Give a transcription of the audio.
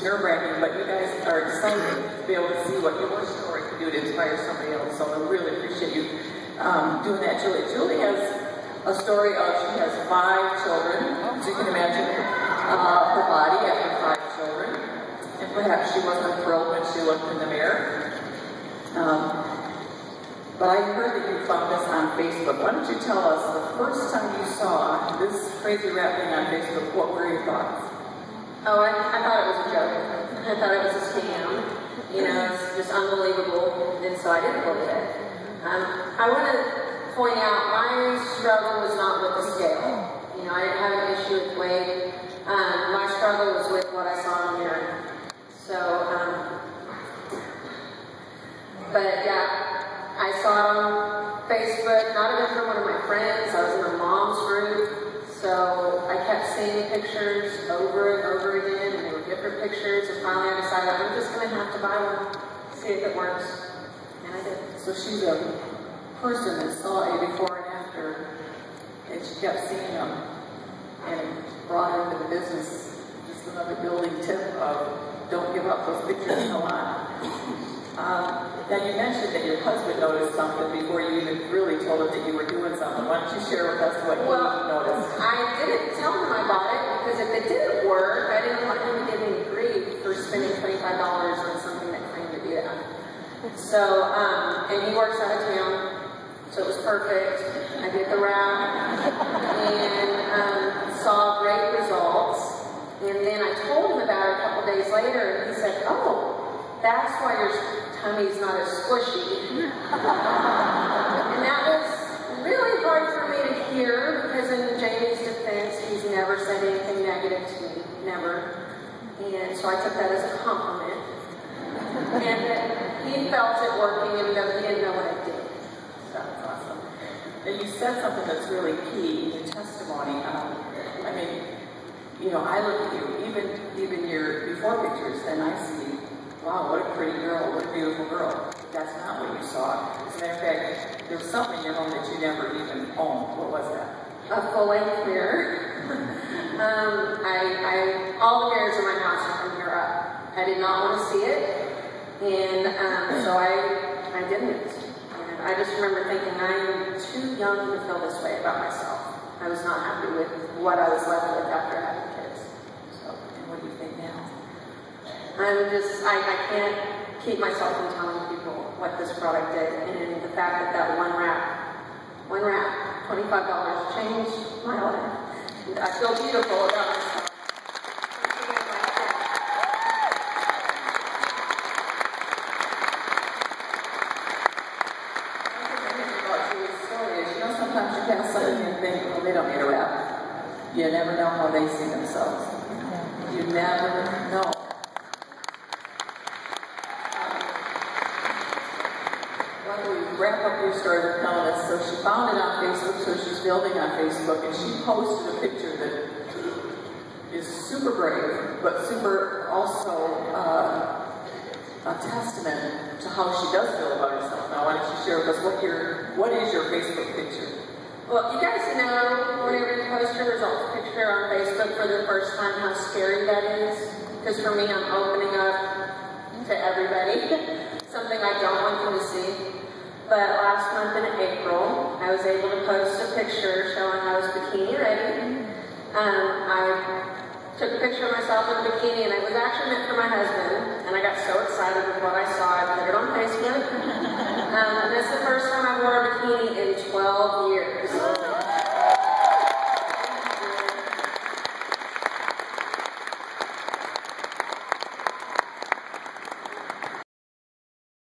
it's nerve-wracking, but you guys are excited to be able to see what your story can do to inspire somebody else. So I really appreciate you doing that, Julie. Julie has a story of, she has 5 children, so you can imagine her body after 5 children. And perhaps she wasn't thrilled when she looked in the mirror. But I heard that you found this on Facebook. Why don't you tell us, the first time you saw this crazy rap thing on Facebook, what were your thoughts? Oh, I thought it was a joke. I thought it was a scam. You know, it's just unbelievable. And so I didn't look at it. I want to point out my struggle was not with the scale. You know, I didn't have an issue with weight. My struggle was with what I saw in the mirror. So, but yeah. I saw it on Facebook, not even from one of my friends. I was in a mom's group, so I kept seeing pictures over and over again, and they were different pictures, and finally I decided I'm just going to have to buy one, see if it works, and I did. So she's a person that saw a before and after, and she kept seeing them, and it brought her into the business. Just another building tip of don't give up those pictures in a lot. Now you mentioned that your husband noticed something before you even really told him that you were doing something. Why don't you share with us what he noticed? I didn't tell him I bought it because if it didn't work, I didn't want him to give me grief for spending $25 on something that claimed to be that. So, and he works out of town, so it was perfect. I did the wrap and saw great results. And then I told him about it a couple days later, and he said, "Oh, that's why your tummy's not as squishy." And that was really hard for me to hear because in Jamie's defense, he's never said anything negative to me, never. And so I took that as a compliment. And that he felt it working even though he didn't know what I did. That was awesome. And you said something that's really key in your testimony. I mean, you know, I look at you, even your before pictures, and I see, wow, what a pretty girl, what a beautiful girl. That's not what you saw. As a matter of fact, there was something in your home that you never even owned. What was that? A full-length mirror. All the mirrors in my house are from here up. I did not want to see it, and so I didn't. And I just remember thinking, I'm too young to feel this way about myself. I was not happy with what I was left with after having kids. So, and what do you think now? I can't keep myself from telling people what this product did, and the fact that one wrap, $25 changed my life. I feel beautiful about myself. Sometimes you pass something and think, well, they don't need a wrap. You never know how they see themselves. You never know. Why don't we wrap up your story with telling us? So she found it on Facebook, so she's building on Facebook, and she posted a picture that is super brave, but super also a testament to how she does feel about herself. Now, why don't you share with us what is your Facebook picture? Well, you guys know whenever you post your results picture on Facebook for the first time how scary that is. Because for me, I'm opening up to everybody, something I don't want them to see. But last month in April, I was able to post a picture showing I was bikini ready. I took a picture of myself in a bikini, and it was actually meant for my husband, and I got so excited with what I saw, I put it on Facebook. And this is the first time I wore a bikini in 12 years.